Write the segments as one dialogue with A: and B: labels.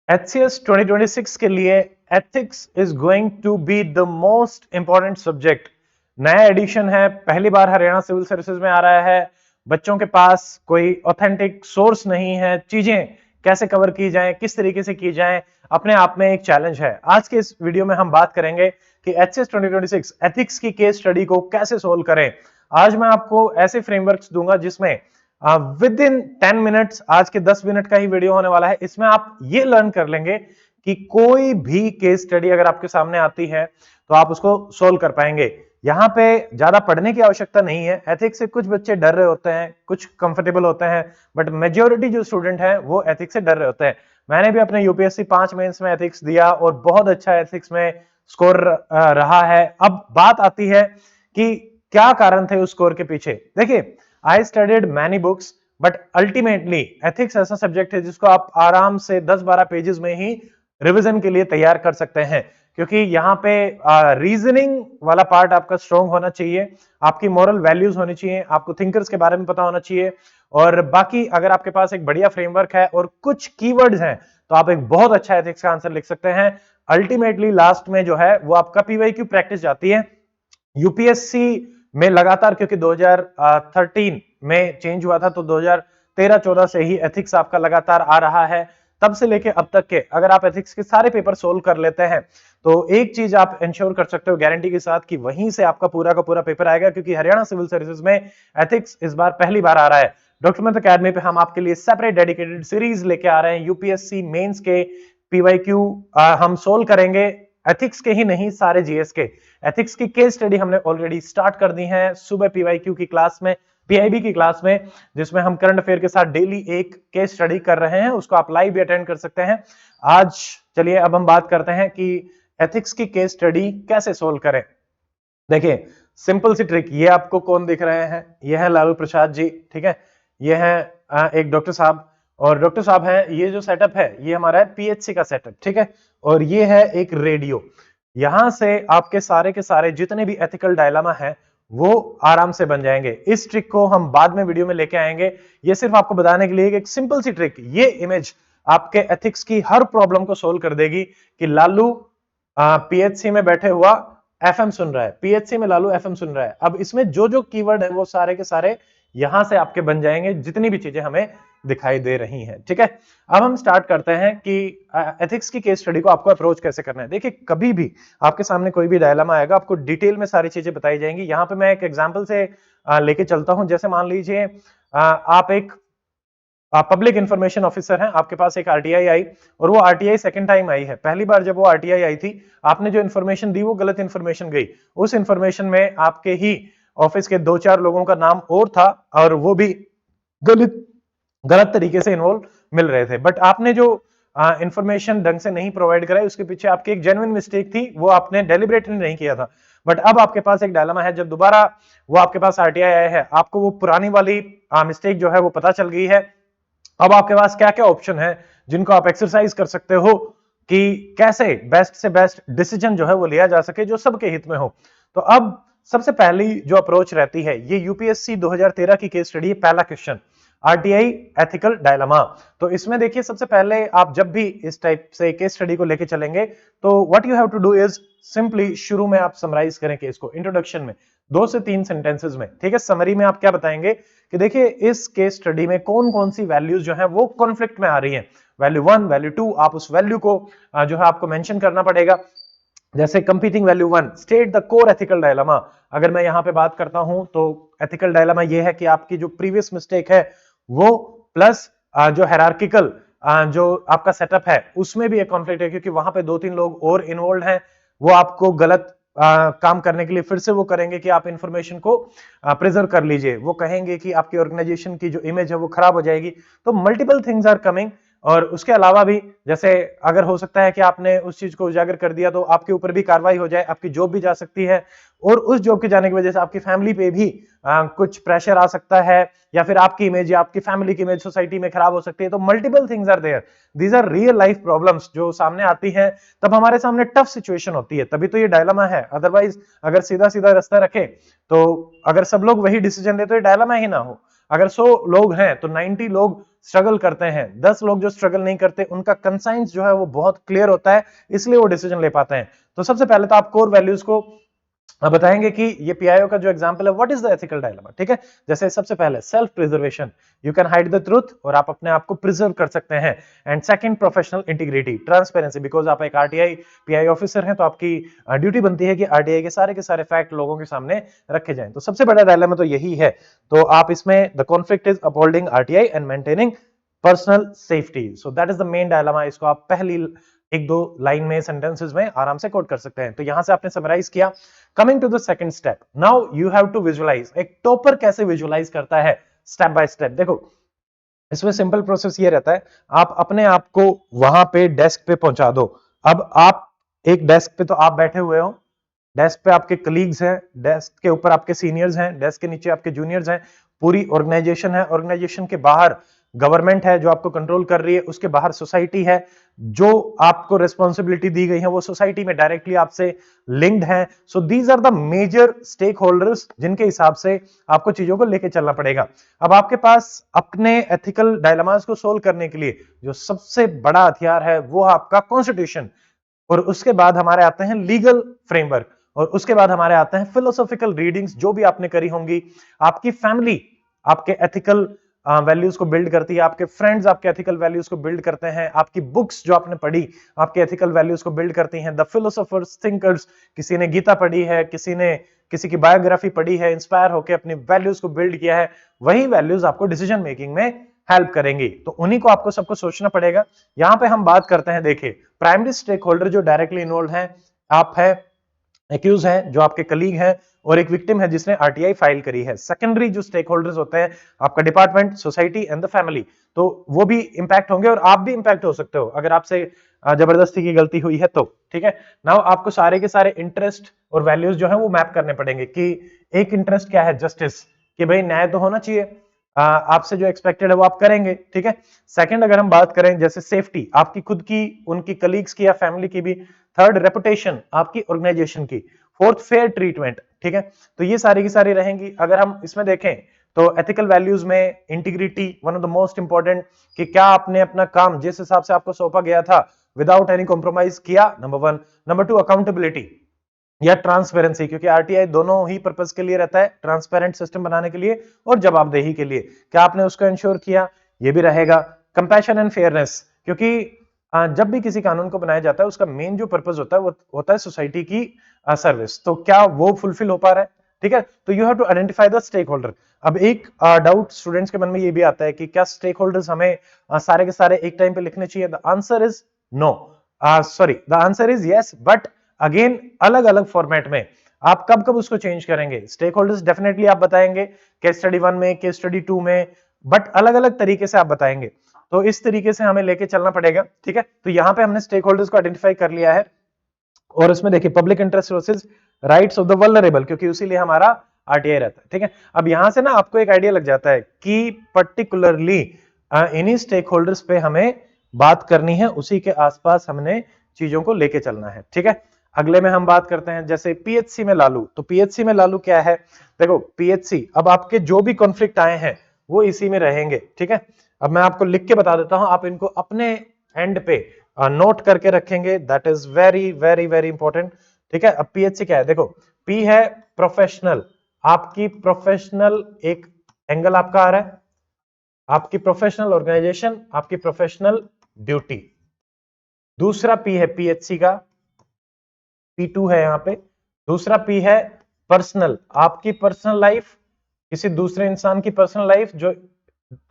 A: HCS 2026 के लिए ethics is going to be the most important subject. नया edition है, पहली बार हरियाणा सिविल सर्विसेज में आ रहा है। बच्चों के पास कोई ऑथेंटिक सोर्स नहीं है, चीजें कैसे कवर की जाएं, किस तरीके से की जाएं, अपने आप में एक चैलेंज है। आज के इस वीडियो में हम बात करेंगे कि HCS 2026 एथिक्स की केस स्टडी को कैसे सोल्व करें। आज मैं आपको ऐसे फ्रेमवर्क्स दूंगा जिसमें विद इन 10 मिनट्स, आज के 10 मिनट का ही वीडियो होने वाला है, इसमें आप ये लर्न कर लेंगे कि कोई भी केस स्टडी अगर आपके सामने आती है तो आप उसको सोल्व कर पाएंगे। यहां पे ज्यादा पढ़ने की आवश्यकता नहीं है। एथिक्स से कुछ बच्चे डर रहे होते हैं, कुछ कंफर्टेबल होते हैं, बट मेजोरिटी जो स्टूडेंट है वो एथिक्स से डर रहे होते हैं। मैंने भी अपने यूपीएससी 5 मेंस में एथिक्स दिया और बहुत अच्छा एथिक्स में स्कोर रहा है। अब बात आती है कि क्या कारण थे उस स्कोर के पीछे। देखिए, I studied many books, but ultimately ethics ऐसा सब्जेक्ट है जिसको आप आराम से 10-12 पेजेस में ही रिवीजन के लिए तैयार कर सकते हैं, क्योंकि यहाँ पे रीजनिंग वाला पार्ट आपका स्ट्रॉन्ग होना चाहिए, आपकी मॉरल वैल्यूज होनी चाहिए, आपको थिंकर्स के बारे में पता होना चाहिए, और बाकी अगर आपके पास एक बढ़िया फ्रेमवर्क है और कुछ कीवर्ड्स हैं तो आप एक बहुत अच्छा एथिक्स का आंसर लिख सकते हैं। अल्टीमेटली लास्ट में जो है वो आपका पीवाईक्यू प्रैक्टिस जाती है। यूपीएससी में लगातार, क्योंकि 2013 में चेंज हुआ था, तो 2013-14 से ही एथिक्स आपका लगातार आ रहा है। तब से लेके अब तक के अगर आप एथिक्स के सारे पेपर सोल्व कर लेते हैं तो एक चीज आप इंश्योर कर सकते हो गारंटी के साथ कि वहीं से आपका पूरा का पूरा पेपर आएगा, क्योंकि हरियाणा सिविल सर्विसेज में एथिक्स इस बार पहली बार आ रहा है। डॉक्टर मंत्र अकेडमी पे हम आपके लिए सेपरेट डेडिकेटेड सीरीज लेके आ रहे हैं। यूपीएससी मेंस के पीवाईक्यू हम सोल्व करेंगे, एथिक्स के ही नहीं, सारे जीएस के। एथिक्स की केस स्टडी हमने ऑलरेडी स्टार्ट कर दी है सुबह पीवाईक्यू की क्लास में, पीआईबी की क्लास में, जिसमें हम करंट अफेयर के साथ डेली एक केस स्टडी कर रहे हैं। उसको आप लाइव भी अटेंड कर सकते हैं। आज चलिए अब हम बात करते हैं कि एथिक्स की केस स्टडी कैसे सोल्व करें। देखिए, सिंपल सी ट्रिक, ये आपको कौन दिख रहे हैं? ये है लालू प्रसाद जी, ठीक है। ये है एक डॉक्टर साहब, और डॉक्टर साहब है, ये जो सेटअप है ये हमारा है पीएचसी का सेटअप, ठीक है। और ये है एक रेडियो। यहां से आपके सारे के सारे जितने भी एथिकल डायलामा है वो आराम से बन जाएंगे। इस ट्रिक को हम बाद में वीडियो में लेके आएंगे। ये सिर्फ आपको बताने के लिए एक सिंपल सी ट्रिक, ये इमेज आपके एथिक्स की हर प्रॉब्लम को सोल्व कर देगी कि लालू पीएचसी में बैठे हुआ एफएम सुन रहा है, पीएचसी में लालू एफएम सुन रहा है। अब इसमें जो जो कीवर्ड है वो सारे के सारे यहां से आपके बन जाएंगे, जितनी भी चीजें हमें दिखाई दे रही हैं, ठीक है। अब हम स्टार्ट करते हैं कि एथिक्स की केस स्टडी को आपको अप्रोच कैसे करना है। देखिए, कभी भी आपके सामने कोई भी डायलामा आएगा, आपको डिटेल में सारी चीजें बताई जाएंगी। यहां पे मैं एक एग्जांपल से लेके चलता हूं। जैसे मान लीजिए आप एक पब्लिक इंफॉर्मेशन ऑफिसर हैं, आपके पास एक आरटीआई आई, और वो आरटीआई सेकंड टाइम आई है। पहली बार जब वो आरटीआई आई थी, आपने जो इन्फॉर्मेशन दी वो गलत इन्फॉर्मेशन गई। उस इन्फॉर्मेशन में आपके ही ऑफिस के 2-4 लोगों का नाम और था, और वो भी गलत गलत तरीके से इन्वॉल्व मिल रहे थे। बट आपने जो इंफॉर्मेशन ढंग से नहीं प्रोवाइड कराई, उसके पीछे आपकी एक जेन्युइन मिस्टेक थी, वो आपने डेलिबरेटली नहीं किया था। बट अब आपके पास एक डायलेमा है, जब दोबारा वो आपके पास आरटीआई आया है, आपको वो पुरानी वाली मिस्टेक जो है वो पता चल गई है। अब आपके पास क्या क्या ऑप्शन है जिनको आप एक्सरसाइज कर सकते हो कि कैसे बेस्ट से बेस्ट डिसीजन जो है वो लिया जा सके जो सबके हित में हो। तो अब सबसे पहली जो अप्रोच रहती है, ये यूपीएससी 2013 की केस स्टडी है। पहला क्वेश्चन, आरटीआई एथिकल डायलेमा। तो इसमें देखिए, सबसे पहले आप जब भी इस टाइप से केस स्टडी को लेके चलेंगे तो what you have to do is simply शुरू में आप समराइज करें केस को, इंट्रोडक्शन में 2 से 3 सेंटेंसेस में, ठीक है। समरी में आप क्या बताएंगे कि देखिए, इस केस स्टडी में कौन कौन सी वैल्यूज जो है वो कॉन्फ्लिक्ट में आ रही है। वैल्यू 1, वैल्यू 2, आप उस वैल्यू को जो है आपको मेंशन करना पड़ेगा। जैसे competing value 1, state the core ethical dilemma. अगर मैं यहां पे बात करता हूं तो एथिकल डायलेमा ये है कि आपकी जो प्रीवियस मिस्टेक है वो प्लस जो हायरार्किकल जो आपका सेटअप है उसमें भी एक कॉन्फ्लिक्ट है, क्योंकि वहां पे 2-3 लोग और इन्वॉल्व हैं। वो आपको गलत काम करने के लिए फिर से वो करेंगे कि आप इंफॉर्मेशन को प्रिजर्व कर लीजिए। वो कहेंगे कि आपकी ऑर्गेनाइजेशन की जो इमेज है वो खराब हो जाएगी। तो मल्टीपल थिंग्स आर कमिंग। और उसके अलावा भी, जैसे अगर हो सकता है कि आपने उस चीज को उजागर कर दिया तो आपके ऊपर भी कार्रवाई हो जाए, आपकी जॉब भी जा सकती है, और उस जॉब के जाने की वजह से आपकी फैमिली पे भी कुछ प्रेशर आ सकता है, या फिर आपकी इमेज या आपकी फैमिली की इमेज सोसाइटी में खराब हो सकती है। तो multiple things are there, these are real life problems जो सामने आती हैं। तब हमारे सामने टफ सिचुएशन होती है, तभी तो ये डायलेमा है। अदरवाइज अगर सीधा सीधा रास्ता रखे तो अगर सब लोग वही डिसीजन ले तो ये डायलेमा ही ना हो। अगर 100 लोग हैं तो 90 लोग स्ट्रगल करते हैं, 10 लोग जो स्ट्रगल नहीं करते उनका कंसाइंस जो है वो बहुत क्लियर होता है, इसलिए वो डिसीजन ले पाते हैं। तो सबसे पहले तो आप कोर वैल्यूज को बताएंगे कि ये पीआईओ का जो एग्जांपल है, what is the ethical dilemma, ठीक है। जैसे सबसे पहले self preservation, you can hide the truth, और आप अपने आप को प्रिजर्व कर सकते हैं। And second, professional integrity, transparency, because आप एक आरटीआई पीआई ऑफिसर हैं तो आपकी ड्यूटी बनती है कि आरटीआई के सारे फैक्ट लोगों के सामने रखे जाएं। तो सबसे बड़ा डायलेमा तो यही है। तो आप इसमें the conflict is upholding RTI and maintaining personal safety, so that is the main dilemma. इसको आप पहली एक दो लाइन में, सेंटेंसेस में आराम से कोट कर सकते हैं। तो यहां से आपने समराइज किया। Coming to the second step, now you have to visualise, एक टॉपर कैसे विजुअलाइज करता है स्टेप बाय स्टेप। देखो इसमें सिंपल प्रोसेस ये रहता है, आप अपने आप को वहां पे डेस्क पे पहुंचा दो। अब आप एक डेस्क पे तो आप बैठे हुए हो, डेस्क पे आपके कलीग्स हैं, डेस्क के ऊपर आपके सीनियर्स हैं, डेस्क के नीचे आपके जूनियर्स हैं, पूरी ऑर्गेनाइजेशन है, ऑर्गेनाइजेशन के बाहर गवर्नमेंट है जो आपको कंट्रोल कर रही है, उसके बाहर सोसाइटी है, जो आपको रिस्पॉन्सिबिलिटी दी गई है वो सोसाइटी में डायरेक्टली आपसे लिंक्ड है। So these are the major stakeholders जिनके हिसाब से आपको चीजों को लेके चलना पड़ेगा। अब आपके पास अपने एथिकल डायलेमास को सोल्व करने के लिए जो सबसे बड़ा हथियार है वो आपका कॉन्स्टिट्यूशन, और उसके बाद हमारे आते हैं लीगल फ्रेमवर्क, और उसके बाद हमारे आते हैं फिलोसॉफिकल रीडिंग्स जो भी आपने करी होंगी। आपकी फैमिली आपके एथिकल वैल्यूज को बिल्ड करती है, आपके फ्रेंड्स आपके एथिकल वैल्यूज को बिल्ड करते हैं, आपकी बुक्स जो आपने पढ़ी आपके एथिकल वैल्यूज को बिल्ड करती हैं। द फिलोसोफर्स, थिंकर्स, किसी ने गीता पढ़ी है, किसी ने किसी की बायोग्राफी पढ़ी है, इंस्पायर होकर अपनी वैल्यूज को बिल्ड किया है, वही वैल्यूज आपको डिसीजन मेकिंग में हेल्प करेंगी। तो उन्हीं को आपको सबको सोचना पड़ेगा। यहां पे हम बात करते हैं, देखिए प्राइमरी स्टेक होल्डर जो डायरेक्टली इन्वॉल्व है, आप है, एक्यूज है जो आपके कलीग है, और एक विक्टिम है जिसने आरटीआई फाइल करी है। सेकेंडरी जो स्टेक होल्डर्स होते हैं, आपका department, society and the family, तो वो भी इंपैक्ट होंगे, और आप भी इंपैक्ट हो सकते हो अगर आपसे जबरदस्ती की गलती हुई है तो, ठीक है। नाउ आपको सारे के सारे इंटरेस्ट और वैल्यूज जो है वो मैप करने पड़ेंगे कि एक इंटरेस्ट क्या है, जस्टिस, कि भाई न्याय तो होना चाहिए, आपसे जो एक्सपेक्टेड है वो आप करेंगे, ठीक है। सेकंड, अगर हम बात करें जैसे सेफ्टी, आपकी खुद की, उनकी कलीग्स की या फैमिली की भी। थर्ड, रेपुटेशन, आपकी ऑर्गेनाइजेशन की। फोर्थ, फेयर ट्रीटमेंट, ठीक है। तो ये सारी की सारी रहेंगी। अगर हम इसमें देखें तो एथिकल वैल्यूज में integrity one of the most important, कि क्या आपने अपना काम जिस हिसाब से आपको सौंपा गया था विदाउट एनी कॉम्प्रोमाइज किया, number one. Number two, accountability या ट्रांसपेरेंसी, क्योंकि आरटीआई दोनों ही पर्पस के लिए रहता है, ट्रांसपेरेंट सिस्टम बनाने के लिए और जवाबदेही के लिए, क्या आपने उसको इंश्योर किया, ये भी रहेगा। कंपैशन एंड फेयरनेस, क्योंकि जब भी किसी कानून को बनाया जाता है उसका मेन जो पर्पस होता है वो होता है सोसाइटी की सर्विस, तो क्या वो फुलफिल हो पा रहा है, ठीक है। तो you have to identify the stakeholder. अब एक डाउट स्टूडेंट्स के मन में ये भी आता है कि क्या स्टेक होल्डर्स हमें सारे के सारे एक टाइम पे लिखने चाहिए। The answer is no, sorry, the answer is yes, but again अलग अलग फॉर्मेट में। आप कब कब उसको चेंज करेंगे, स्टेक होल्डर्स डेफिनेटली आप बताएंगे केस स्टडी 1 में, केस स्टडी 2 में, बट अलग अलग तरीके से आप बताएंगे। तो इस तरीके से हमें लेके चलना पड़ेगा, ठीक है। तो यहां पे हमने स्टेक होल्डर्स को आइडेंटिफाई कर लिया है, और उसमें देखिए public interest versus rights of the vulnerable, क्योंकि उसी लिए हमारा आरटीआई रहता है, ठीक है। अब यहां से ना आपको एक आइडिया लग जाता है कि पर्टिकुलरली इन्हीं स्टेक होल्डर्स पे हमें बात करनी है, उसी के आसपास हमने चीजों को लेके चलना है, ठीक है। अगले में हम बात करते हैं जैसे पीएचसी में लालू। तो पीएचसी में लालू क्या है, देखो पीएचसी, अब आपके जो भी कॉन्फ्लिक्ट आए हैं वो इसी में रहेंगे, ठीक है। अब मैं आपको लिख के बता देता हूं, आप इनको अपने एंड पे नोट करके रखेंगे, that is very very very important, ठीक है। अब पीएचसी क्या है, देखो पी है प्रोफेशनल, आपकी प्रोफेशनल एक एंगल आपका आ रहा है, आपकी प्रोफेशनल ऑर्गेनाइजेशन, आपकी प्रोफेशनल ड्यूटी। दूसरा पी है पीएचसी का, P2 है यहां पे। दूसरा पी है पर्सनल, आपकी पर्सनल लाइफ, किसी दूसरे इंसान की पर्सनल लाइफ जो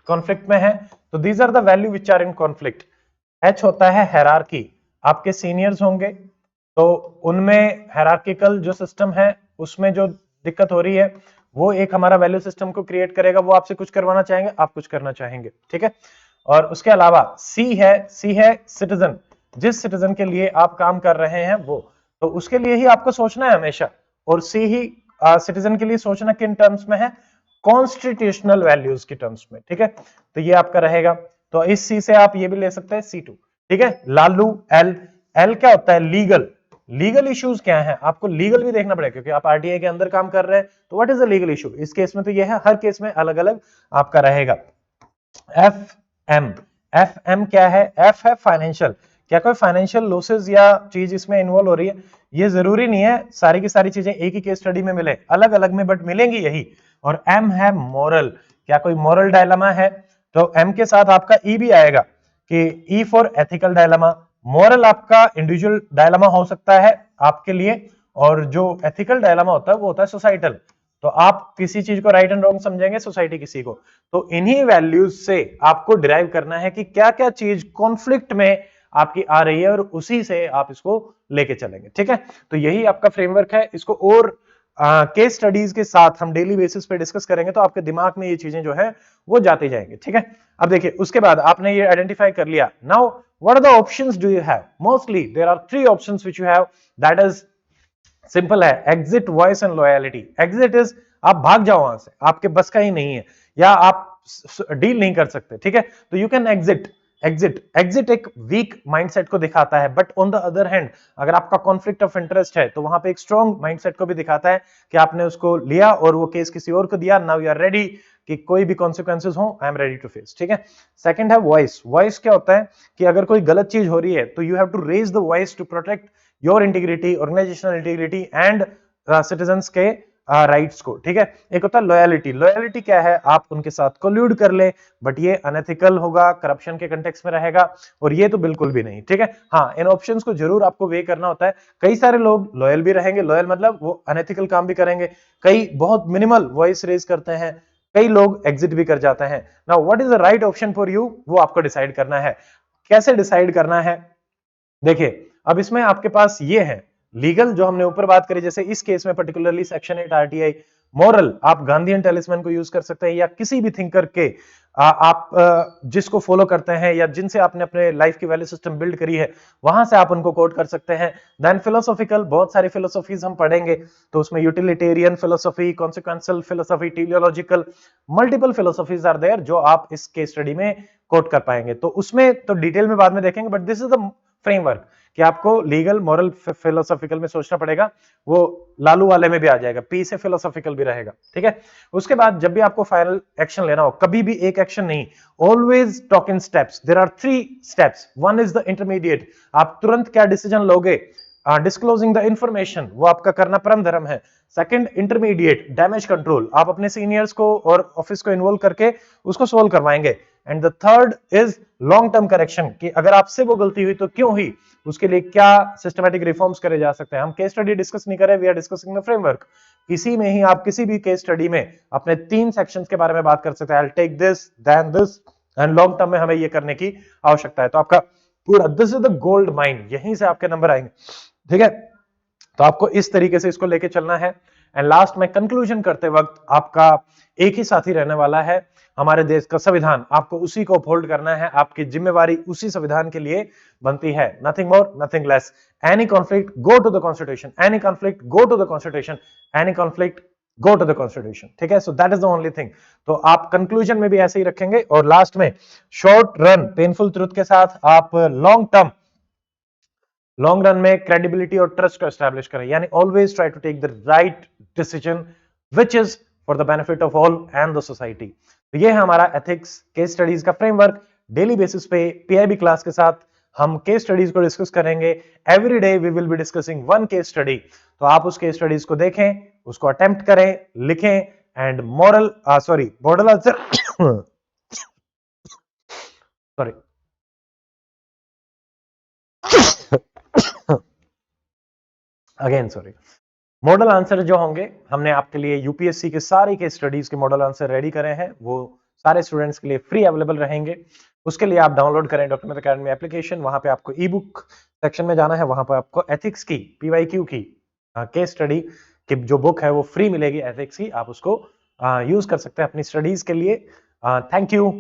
A: कॉन्फ्लिक्ट में है। तो these are the value which are in conflict. H होता है हायरार्की, आपके सीनियर्स होंगे तो उनमें हायरार्किकल जो सिस्टम है उसमें जो दिक्कत हो रही है वो एक हमारा वैल्यू सिस्टम को क्रिएट करेगा, वो आपसे कुछ करवाना चाहेंगे, आप कुछ करना चाहेंगे, ठीक है। और उसके अलावा सी है सिटीजन, जिस सिटीजन के लिए आप काम कर रहे हैं वो, तो उसके लिए ही आपको सोचना है हमेशा। और सी ही सिटीजन के लिए सोचना किन टर्म्स में है, कॉन्स्टिट्यूशनल वैल्यूज की टर्म्स में, ठीक है। तो ये आपका रहेगा। तो इस सी से आप ये भी ले सकते हैं C2, ठीक है। लालू, एल, एल क्या होता है, लीगल, लीगल इश्यूज क्या है, आपको लीगल भी देखना पड़ेगा क्योंकि आप आरटीआई के अंदर काम कर रहे हैं, तो what is the legal issue, इस केस में तो ये है, हर केस में अलग अलग आपका रहेगा। एफ एम, एफ एम क्या है, एफ है फाइनेंशियल, क्या कोई फाइनेंशियल लॉसेस या चीज इसमें इन्वॉल्व हो रही है, ये जरूरी नहीं है सारी की सारी चीजें एक ही केस स्टडी में मिले, अलग अलग में बट मिलेंगी यही। और एम है मोरल, क्या कोई मोरल डायलेमा है, तो एम के साथ आपका ई भी आएगा कि E for ethical dilemma, moral आपका इंडिविजुअल डायलेमा हो सकता है आपके लिए, और जो एथिकल डायलेमा होता है वो होता है सोसाइटल, तो आप किसी चीज को राइट एंड रॉन्ग समझेंगे, सोसाइटी किसी को, तो इन्हीं वैल्यूज से आपको डिराइव करना है कि क्या क्या चीज कॉन्फ्लिक्ट में आपकी आ रही है और उसी से आप इसको लेके चलेंगे, ठीक है। तो यही आपका फ्रेमवर्क है, इसको और केस स्टडीज के साथ हम डेली बेसिस पे डिस्कस करेंगे, तो आपके दिमाग में ये चीजें जो है वो जाती जाएंगे, ठीक है। अब देखिए उसके बाद आपने ये आइडेंटिफाई कर लिया, now what are the options do you have, mostly there are 3 options which you have, that is simple है, exit, voice and loyalty. Exit is आप भाग जाओ वहां से, आपके बस का ही नहीं है या आप डील नहीं कर सकते, ठीक है, तो यू कैन एग्जिट। एग्जिट एक वीक माइंडसेट को दिखाता है, but on the other hand अगर आपका कॉन्फ्लिक्ट ऑफ इंटरेस्ट है तो वहां पे एक स्ट्रॉन्ग माइंडसेट को भी दिखाता है कि आपने उसको लिया और वो केस किसी और को दिया, नाउ यू आर रेडी कि कोई भी कॉन्सिक्वेंसेस हो, I am ready to face, ठीक है। सेकंड है वॉइस। वॉइस क्या होता है कि अगर कोई गलत चीज हो रही है तो you have to raise the voice to protect your integrity, organisational integrity and citizens के राइट्स को, ठीक है। एक होता है लॉयलिटी। लॉयलिटी क्या है, आप उनके साथ कोल्यूड कर ले बट ये अनएथिकल होगा, करप्शन के कंटेक्स्ट में रहेगा, और ये तो बिल्कुल भी नहीं, ठीक है। हाँ, इन ऑप्शंस को जरूर आपको वे करना होता है। कई सारे लोग लॉयल भी रहेंगे, लॉयल मतलब वो अनएथिकल काम भी करेंगे, कई बहुत मिनिमल वॉइस रेज करते हैं, कई लोग एग्जिट भी कर जाते हैं। Now what is the right option for you, वो आपको डिसाइड करना है। कैसे डिसाइड करना है, देखिए अब इसमें आपके पास ये है लीगल जो हमने ऊपर बात करी, जैसे इस केस में पर्टिकुलरली सेक्शन 8 आरटीआई। मोरल आप गांधीयन टेलिस्मैन को यूज कर सकते हैं या किसी भी थिंकर के आप जिसको फॉलो करते हैं या जिनसे आपने अपने लाइफ की वैल्यू सिस्टम बिल्ड करी है वहां से आप उनको कोट कर सकते हैं। देन फिलोसॉफिकल, बहुत सारी फिलोसॉफीज हम पढ़ेंगे, तो उसमें utilitarian philosophy, consequential philosophy, teleological, multiple philosophies are there जो आप इस केस स्टडी में कोट कर पाएंगे। तो उसमें तो डिटेल में बाद में देखेंगे, but this is the framework कि आपको लीगल, मॉरल, फिलोसॉफिकल में सोचना पड़ेगा, वो लालू वाले में भी आ जाएगा, पी से फिलोसॉफिकल भी रहेगा, ठीक है। उसके बाद जब भी आपको फाइनल एक्शन लेना हो, कभी भी एक एक्शन नहीं, always talk in steps, there are 3 steps. One is the intermediate, आप तुरंत क्या डिसीजन लोगे, डिस्क्लोजिंग द इंफॉर्मेशन, वो आपका करना परम धर्म है। सेकंड इंटरमीडिएट, डैमेज कंट्रोल, आप अपने सीनियर्स को और ऑफिस को इन्वॉल्व करके उसको सोल्व करवाएंगे। And the third is long term correction, कि अगर आपसे वो गलती हुई तो क्यों हुई, उसके लिए क्या सिस्टमैटिक रिफॉर्म्स करे जा सकते हैं। हम केस स्टडी डिस्कस नहीं कर रहे, we are discussing the framework. इसी में ही आप किसी भी केस स्टडी में अपने 3 सेक्शंस के बारे में बात कर सकते हैं, I will take this then this, and long term में हमें ये करने की आवश्यकता है। तो आपका पूरा this is the gold mine, यहीं से आपके नंबर आएंगे, ठीक है। तो आपको इस तरीके से इसको लेके चलना है। एंड लास्ट में कंक्लूजन करते वक्त आपका एक ही साथी रहने वाला है, हमारे देश का संविधान, आपको उसी को अपहोल्ड करना है, आपकी जिम्मेवारी उसी संविधान के लिए बनती है, nothing more nothing less. Any conflict go to the constitution, any conflict go to the constitution, any conflict go to the constitution, ठीक है। So that is the only thing. तो आप कंक्लूजन में भी ऐसे ही रखेंगे और लास्ट में शॉर्ट रन पेनफुल ट्रुथ के साथ आप लॉन्ग रन में क्रेडिबिलिटी और ट्रस्ट को एस्टैब्लिश करें, यानी always try to take the right decision which is for the benefit of all and the society. तो ये है हमारा एथिक्स केस स्टडीज का फ्रेमवर्क। डेली बेसिस पे पीआईबी क्लास के साथ हम केस स्टडीज को डिस्कस करेंगे। Every day we will be discussing 1 case study, तो आप उस केस स्टडीज को देखें, उसको अटेम्प्ट करें, लिखें, and model answer sorry again sorry, model answer जो होंगे, हमने आपके लिए यूपीएससी के सारे के स्टडीज के मॉडल आंसर रेडी करे हैं, वो सारे स्टूडेंट्स के लिए फ्री अवेलेबल रहेंगे। उसके लिए आप डाउनलोड करें डॉक्यूमेंट अकेडमी एप्लीकेशन, वहां पे आपको ई बुक सेक्शन में जाना है, वहां पर आपको एथिक्स की पीवाईक्यू की केस स्टडी की जो बुक है वो फ्री मिलेगी एथिक्स की, आप उसको यूज कर सकते हैं अपनी स्टडीज के लिए। थैंक यू,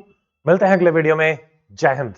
A: मिलते हैं अगले वीडियो में। जय हिंद।